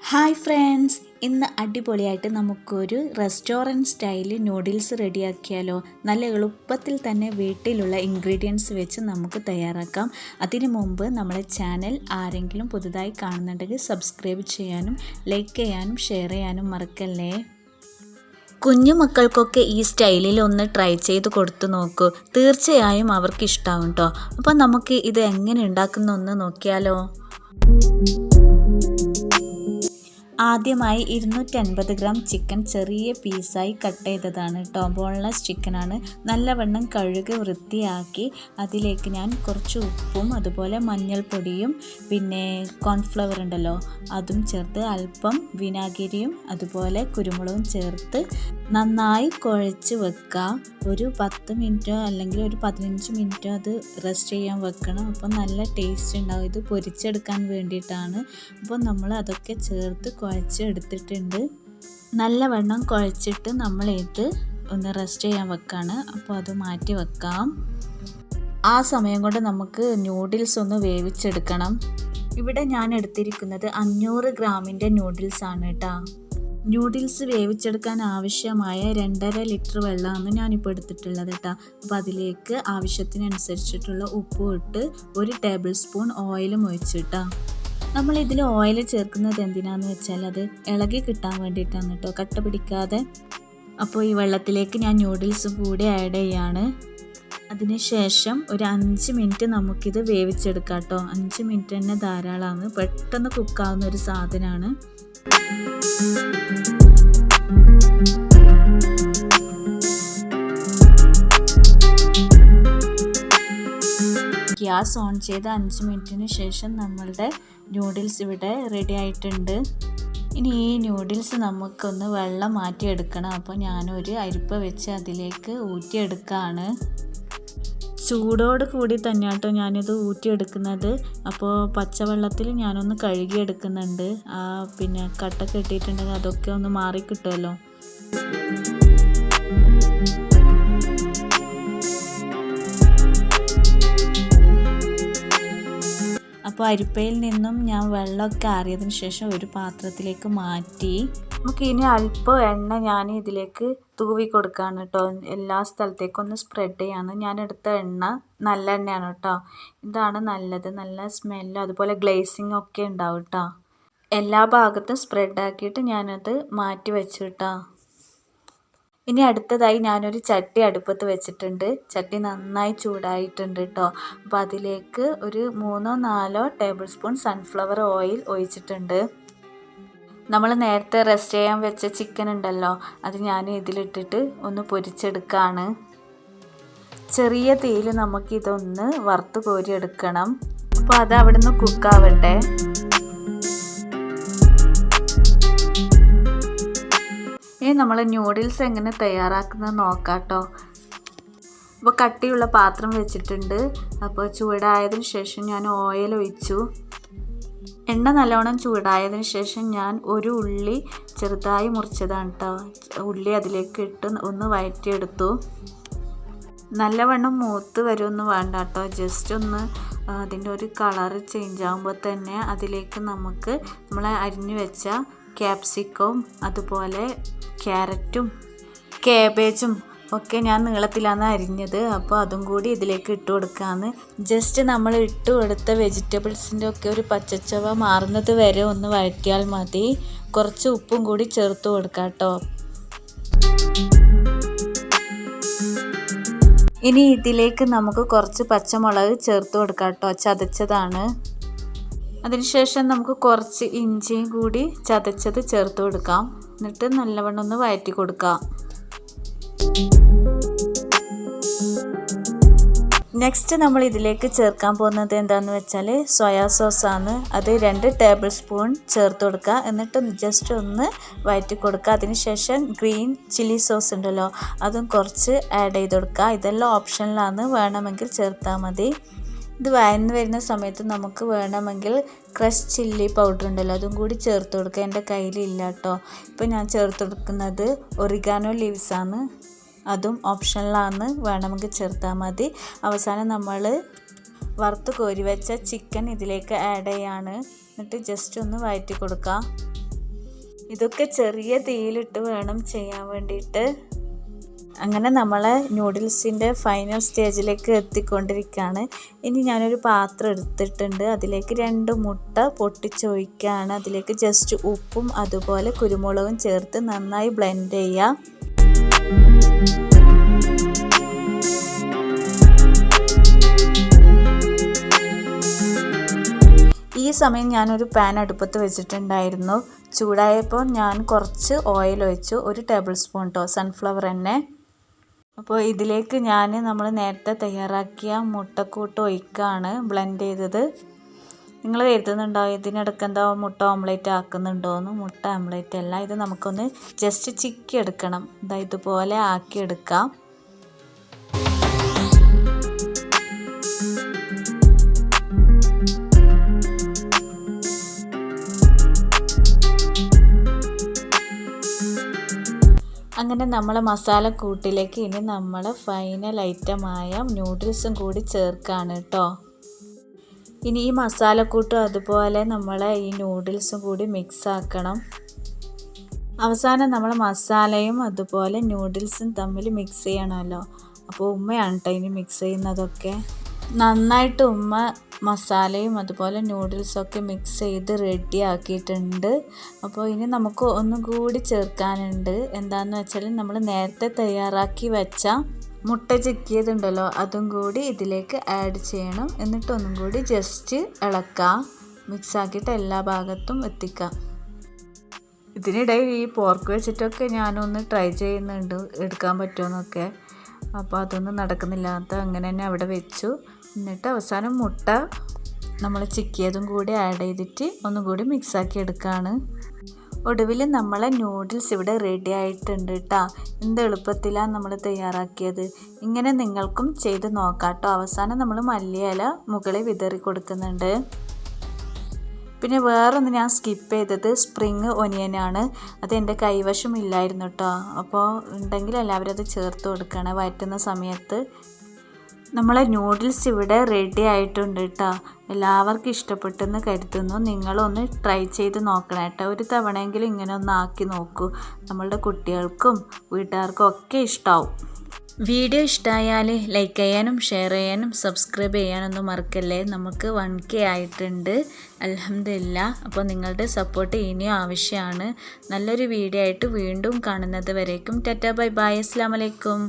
Hi friends, ഇന്ന് അടിപൊളിയായിട്ട് നമുക്കൊരു റെസ്റ്റോറൻറ്റ് സ്റ്റൈലിൽ നൂഡിൽസ് റെഡിയാക്കിയാലോ. നല്ല എളുപ്പത്തിൽ തന്നെ വീട്ടിലുള്ള ഇൻഗ്രീഡിയൻസ് വെച്ച് നമുക്ക് തയ്യാറാക്കാം. അതിനു മുമ്പ് നമ്മളെ ചാനൽ ആരെങ്കിലും പുതുതായി കാണുന്നുണ്ടെങ്കിൽ സബ്സ്ക്രൈബ് ചെയ്യാനും ലൈക്ക് ചെയ്യാനും ഷെയർ ചെയ്യാനും മറക്കല്ലേ. കുഞ്ഞു മക്കൾക്കൊക്കെ ഈ സ്റ്റൈലിൽ ഒന്ന് ട്രൈ ചെയ്ത് കൊടുത്തു നോക്കൂ, തീർച്ചയായും അവർക്ക് ഇഷ്ടമാവും കേട്ടോ. അപ്പോൾ നമുക്ക് ഇത് എങ്ങനെ ഉണ്ടാക്കുന്ന ഒന്ന് നോക്കിയാലോ. ആദ്യമായി 250 ഗ്രാം ചിക്കൻ ചെറിയ പീസായി കട്ട് ചെയ്തതാണ് കേട്ടോ. ബോൺലെസ് ചിക്കനാണ്. നല്ലവണ്ണം കഴുകി വൃത്തിയാക്കി അതിലേക്ക് ഞാൻ കുറച്ച് ഉപ്പും അതുപോലെ മഞ്ഞൾപ്പൊടിയും പിന്നെ കോൺഫ്ലവർ ഉണ്ടല്ലോ അതും ചേർത്ത് അല്പം വിനാഗിരിയും അതുപോലെ കുരുമുളകും ചേർത്ത് നന്നായി കുഴച്ച് വെക്കുക. ഒരു 10 മിനിറ്റോ അല്ലെങ്കിൽ ഒരു 15 മിനിറ്റോ അത് റെസ്റ്റ് ചെയ്യാൻ വെക്കണം. അപ്പോൾ നല്ല ടേസ്റ്റ് ഉണ്ടാവും. ഇത് പൊരിച്ചെടുക്കാൻ വേണ്ടിയിട്ടാണ്. അപ്പോൾ നമ്മൾ അതൊക്കെ ചേർത്ത് കുഴച്ച് എടുത്തിട്ടുണ്ട്. നല്ലവണ്ണം കുഴച്ചിട്ട് നമ്മളിത് ഒന്ന് റെസ്റ്റ് ചെയ്യാൻ വെക്കാണ്. അപ്പോൾ അത് മാറ്റി വെക്കാം. ആ സമയം കൊണ്ട് നമുക്ക് നൂഡിൽസ് ഒന്ന് വേവിച്ചെടുക്കണം. ഇവിടെ ഞാൻ എടുത്തിരിക്കുന്നത് 500 ഗ്രാമിൻ്റെ നൂഡിൽസാണ് കേട്ടോ. നൂഡിൽസ് വേവിച്ചെടുക്കാൻ ആവശ്യമായ 2.5 ലിറ്റർ വെള്ളമാണ് ഞാനിപ്പോൾ എടുത്തിട്ടുള്ളത് കേട്ടോ. അപ്പോൾ അതിലേക്ക് ആവശ്യത്തിനനുസരിച്ചിട്ടുള്ള ഉപ്പും ഇട്ട് 1 ടേബിൾ സ്പൂൺ ഓയിലും ഒഴിച്ചിട്ടോ. നമ്മളിതിൽ ഓയിൽ ചേർക്കുന്നത് എന്തിനാണെന്ന് വെച്ചാൽ അത് ഇളകി കിട്ടാൻ വേണ്ടിയിട്ടാണ് കേട്ടോ, കട്ട പിടിക്കാതെ. അപ്പോൾ ഈ വെള്ളത്തിലേക്ക് ഞാൻ നൂഡിൽസും കൂടി ആഡ് ചെയ്യാണ്. അതിനുശേഷം ഒരു 5 മിനിറ്റ് നമുക്കിത് വേവിച്ചെടുക്കാം കേട്ടോ. 5 മിനിറ്റ് തന്നെ ധാരാളമാണ്. പെട്ടെന്ന് കുക്കാവുന്ന ഒരു സാധനമാണ്. ഗ്യാസ് ഓൺ ചെയ്ത് 5 മിനിറ്റിന് ശേഷം നമ്മളുടെ നൂഡിൽസ് ഇവിടെ റെഡി ആയിട്ടുണ്ട്. ഇനി ഈ നൂഡിൽസ് നമുക്കൊന്ന് വെള്ളം മാറ്റിയെടുക്കണം. അപ്പോൾ ഞാനൊരു അരിപ്പ വെച്ച് അതിലേക്ക് ഊറ്റിയെടുക്കുകയാണ്. ചൂടോട് കൂടി തന്നെ കേട്ടോ ഞാനിത് ഊറ്റിയെടുക്കുന്നത്. അപ്പോൾ പച്ചവെള്ളത്തിൽ ഞാനൊന്ന് കഴുകിയെടുക്കുന്നുണ്ട്. പിന്നെ കട്ട കെട്ടിയിട്ടുണ്ടെങ്കിൽ അതൊക്കെ ഒന്ന് മാറിക്കിട്ടുമല്ലോ. അപ്പോൾ അരിപ്പയിൽ നിന്നും ഞാൻ വെള്ളമൊക്കെ ആറിയതിന് ശേഷം ഒരു പാത്രത്തിലേക്ക് മാറ്റി. നമുക്ക് ഇനി അല്പം എണ്ണ ഞാൻ ഇതിലേക്ക് തൂവി കൊടുക്കുകയാണ് കേട്ടോ. എല്ലാ സ്ഥലത്തേക്കും ഒന്ന് സ്പ്രെഡ് ചെയ്യാണ്. ഞാൻ എടുത്ത എണ്ണ നല്ല എണ്ണയാണ് കേട്ടോ. ഇതാണ് നല്ലത്. നല്ല സ്മെല്ലും അതുപോലെ ഗ്ലേസിങ് ഒക്കെ ഉണ്ടാവും കേട്ടോ. എല്ലാ ഭാഗത്തും സ്പ്രെഡ് ആക്കിയിട്ട് ഞാനത് മാറ്റി വെച്ചു കേട്ടോ. ഇനി അടുത്തതായി ഞാനൊരു ചട്ടി അടുപ്പത്ത് വെച്ചിട്ടുണ്ട്. ചട്ടി നന്നായി ചൂടായിട്ടുണ്ട് കേട്ടോ. അപ്പോൾ അതിലേക്ക് ഒരു 3-4 ടേബിൾ സ്പൂൺ സൺഫ്ലവർ ഓയിൽ ഒഴിച്ചിട്ടുണ്ട്. നമ്മൾ നേരത്തെ റെസ്റ്റ് ചെയ്യാൻ വെച്ച ചിക്കൻ ഉണ്ടല്ലോ, അത് ഞാൻ ഇതിലിട്ടിട്ട് ഒന്ന് പൊരിച്ചെടുക്കുകയാണ്. ചെറിയ തീയിൽ നമുക്കിതൊന്ന് വറുത്ത് കോരിയെടുക്കണം. അപ്പോൾ അത് അവിടെ നിന്ന് കുക്കാവട്ടെ. ഇനി നമ്മൾ നൂഡിൽസ് എങ്ങനെ തയ്യാറാക്കുന്നത് നോക്കാം കേട്ടോ. അപ്പോൾ കട്ടിയുള്ള പാത്രം വെച്ചിട്ടുണ്ട്. അപ്പോൾ ചൂടായതിന് ശേഷം ഞാൻ ഓയിൽ ഒഴിച്ചു. എണ്ണ നല്ലോണം ചൂടായതിന് ശേഷം ഞാൻ ഒരു ഉള്ളി ചെറുതായി മുറിച്ചതാണ് കേട്ടോ. ഉള്ളി അതിലേക്ക് ഇട്ട് ഒന്ന് വഴറ്റിയെടുത്തു. നല്ലവണ്ണം മൂത്ത് വരുമൊന്നും വേണ്ട കേട്ടോ. ജസ്റ്റ് ഒന്ന് അതിൻ്റെ ഒരു കളറ് ചേഞ്ച് ആകുമ്പോൾ തന്നെ അതിലേക്ക് നമുക്ക് നമ്മൾ അരിഞ്ഞു വെച്ച ക്യാപ്സിക്കവും അതുപോലെ ക്യാരറ്റും കാബേജും ഒക്കെ ഞാൻ നീളത്തിലാണ് അരിഞ്ഞത്. അപ്പോൾ അതും കൂടി ഇതിലേക്ക് ഇട്ട് കൊടുക്കാമെന്ന്. ജസ്റ്റ് നമ്മൾ ഇട്ട് കൊടുത്ത വെജിറ്റബിൾസിൻ്റെ ഒക്കെ ഒരു പച്ചച്ചവ മാറുന്നത് വരെ ഒന്ന് വഴറ്റിയാൽ മതി. കുറച്ച് ഉപ്പും കൂടി ചേർത്ത് കൊടുക്കാം കേട്ടോ. ഇനി ഇതിലേക്ക് നമുക്ക് കുറച്ച് പച്ചമുളക് ചേർത്ത് കൊടുക്കാം കേട്ടോ. ചതച്ചതാണ്. അതിനുശേഷം നമുക്ക് കുറച്ച് ഇഞ്ചിയും കൂടി ചതച്ചത് ചേർത്ത് കൊടുക്കാം. എന്നിട്ട് നല്ലവണ്ണം ഒന്ന് വഴറ്റി കൊടുക്കാം. നെക്സ്റ്റ് നമ്മൾ ഇതിലേക്ക് ചേർക്കാൻ പോകുന്നത് എന്താണെന്ന് വെച്ചാൽ സോയാ സോസാണ്. അത് 2 ടേബിൾ സ്പൂൺ ചേർത്ത് കൊടുക്കുക. എന്നിട്ട് ജസ്റ്റ് ഒന്ന് വഴറ്റി കൊടുക്കുക. അതിനുശേഷം ഗ്രീൻ ചില്ലി സോസ് ഉണ്ടല്ലോ, അതും കുറച്ച് ആഡ് ചെയ്ത് കൊടുക്കുക. ഇതെല്ലാം ഓപ്ഷനിലാണ്, വേണമെങ്കിൽ ചേർത്താൽ മതി. ഇത് വഴന്ന് വരുന്ന സമയത്ത് നമുക്ക് വേണമെങ്കിൽ ക്രഷ് ചില്ലി പൗഡർ ഉണ്ടല്ലോ അതും കൂടി ചേർത്ത് കൊടുക്കുക. എൻ്റെ കയ്യിലില്ല കേട്ടോ. ഇപ്പോൾ ഞാൻ ചേർത്ത് കൊടുക്കുന്നത് ഒറിഗാനോ ലീവ്സാണ്. അതും ഓപ്ഷണലാണ്, വേണമെങ്കിൽ ചേർത്താൽ മതി. അവസാനം നമ്മൾ വറുത്ത് കോരി വെച്ച ചിക്കൻ ഇതിലേക്ക് ആഡ് ചെയ്യാണ്. എന്നിട്ട് ജസ്റ്റ് ഒന്ന് വഴറ്റി കൊടുക്കുക. ഇതൊക്കെ ചെറിയ തീയിലിട്ട് വേണം ചെയ്യാൻ വേണ്ടിയിട്ട്. അങ്ങനെ നമ്മളെ നൂഡിൽസിൻ്റെ ഫൈനൽ സ്റ്റേജിലേക്ക് എത്തിക്കൊണ്ടിരിക്കുകയാണ്. ഇനി ഞാനൊരു പാത്രം എടുത്തിട്ടുണ്ട്. അതിലേക്ക് 2 മുട്ട പൊട്ടിച്ചൊഴിക്കുകയാണ്. അതിലേക്ക് ജസ്റ്റ് ഉപ്പും അതുപോലെ കുരുമുളകും ചേർത്ത് നന്നായി ബ്ലെൻഡ് ചെയ്യുക. ഈ സമയം ഞാനൊരു പാൻ അടുപ്പത്ത് വെച്ചിട്ടുണ്ടായിരുന്നു. ചൂടായപ്പോൾ ഞാൻ കുറച്ച് ഓയിൽ ഒഴിച്ചു. 1 ടേബിൾ സ്പൂൺ സൺഫ്ലവർ എണ്ണ. അപ്പോൾ ഇതിലേക്ക് നമ്മൾ നേരത്തെ തയ്യാറാക്കിയ മുട്ടക്കൂട്ട് ഒഴിക്കുകയാണ്, ബ്ലെൻഡ് ചെയ്തത്. നിങ്ങൾ കരുതുന്നുണ്ടോ ഇതിനിടയ്ക്ക് എന്താ മുട്ട ഓംലേറ്റ് ആക്കുന്നുണ്ടോയെന്ന്? മുട്ട ഓംലേറ്റ് അല്ല, ഇത് നമുക്കൊന്ന് ജസ്റ്റ് ചിക്കി എടുക്കണം. ഇതുപോലെ ആക്കിയെടുക്കാം. അങ്ങനെ നമ്മളെ മസാലക്കൂട്ടിലേക്ക് ഇനി നമ്മൾ ഫൈനൽ ഐറ്റമായ നൂഡിൽസും കൂടി ചേർക്കുകയാണ് കേട്ടോ. ഇനി ഈ മസാലക്കൂട്ടും അതുപോലെ നമ്മളെ ഈ നൂഡിൽസും കൂടി മിക്സ് ആക്കണം. അവസാനം നമ്മൾ മസാലയും അതുപോലെ നൂഡിൽസും തമ്മിൽ മിക്സ് ചെയ്യണമല്ലോ. അപ്പോൾ ഉമ്മയാണ് കേട്ടോ ഇനി മിക്സ് ചെയ്യുന്നതൊക്കെ. നന്നായിട്ട് ഉമ്മ മസാലയും അതുപോലെ നൂഡിൽസൊക്കെ മിക്സ് ചെയ്ത് റെഡി ആക്കിയിട്ടുണ്ട്. അപ്പോൾ ഇനി നമുക്ക് ഒന്നും കൂടി ചേർക്കാനുണ്ട്. എന്താണെന്ന് വെച്ചാൽ നമ്മൾ നേരത്തെ തയ്യാറാക്കി വെച്ച മുട്ട ചിക്കിയതുണ്ടല്ലോ അതും കൂടി ഇതിലേക്ക് ആഡ് ചെയ്യണം. എന്നിട്ട് ഒന്നും കൂടി ജസ്റ്റ് ഇളക്കാം, മിക്സ് ആക്കിയിട്ട് എല്ലാ ഭാഗത്തും എത്തിക്കാം. ഇതിനിടയിൽ ഈ പോർക്ക് വെച്ചിട്ടൊക്കെ ഞാനൊന്ന് ട്രൈ ചെയ്യുന്നുണ്ട് എടുക്കാൻ പറ്റുമെന്നൊക്കെ. അപ്പോൾ അതൊന്നും നടക്കുന്നില്ലാത്ത അങ്ങനെ തന്നെ അവിടെ വെച്ചു. എന്നിട്ട് അവസാനം മുട്ട നമ്മൾ ചിക്കിയതും കൂടി ആഡ് ചെയ്തിട്ട് ഒന്നും കൂടി മിക്സാക്കി എടുക്കുകയാണ്. ഒടുവിൽ നമ്മളെ നൂഡിൽസ് ഇവിടെ റെഡി ആയിട്ടുണ്ട് കേട്ടോ. എന്ത് എളുപ്പത്തിലാണ് നമ്മൾ തയ്യാറാക്കിയത്. ഇങ്ങനെ നിങ്ങൾക്കും ചെയ്ത് നോക്കാം കേട്ടോ. അവസാനം നമ്മൾ മല്ലിയില മുകളിൽ വിതറി കൊടുക്കുന്നുണ്ട്. പിന്നെ വേറൊന്ന് ഞാൻ സ്കിപ്പ് ചെയ്തത് സ്പ്രിങ് ഒനിയനാണ്. അത് എൻ്റെ കൈവശം ഇല്ലായിരുന്നു കേട്ടോ. അപ്പോൾ ഉണ്ടെങ്കിൽ എല്ലാവരും അത് ചേർത്ത് കൊടുക്കണം വഴറ്റുന്ന സമയത്ത്. നമ്മളെ നൂഡിൽസ് ഇവിടെ റെഡി ആയിട്ടുണ്ട് കേട്ടോ. എല്ലാവർക്കും ഇഷ്ടപ്പെട്ടെന്ന് കരുതുന്നു. നിങ്ങളൊന്ന് ട്രൈ ചെയ്ത് നോക്കണം കേട്ടോ. ഒരു തവണയെങ്കിലും ഇങ്ങനെ ഒന്ന് ആക്കി നോക്കൂ. നമ്മളുടെ കുട്ടികൾക്കും വീട്ടുകാർക്കും ഒക്കെ ഇഷ്ടമാവും. വീഡിയോ ഇഷ്ടമായാൽ ലൈക്ക് ചെയ്യാനും ഷെയർ ചെയ്യാനും സബ്സ്ക്രൈബ് ചെയ്യാനൊന്നും മറക്കല്ലേ. നമുക്ക് 1K ആയിട്ടുണ്ട്, അൽഹംദുലില്ലാ. അപ്പോൾ നിങ്ങളുടെ സപ്പോർട്ട് ഇനിയും ആവശ്യമാണ്. നല്ലൊരു വീഡിയോ ആയിട്ട് വീണ്ടും കാണുന്നത് വരേക്കും ടാറ്റാ ബൈ ബൈ. അസ്സലാമു അലൈക്കും.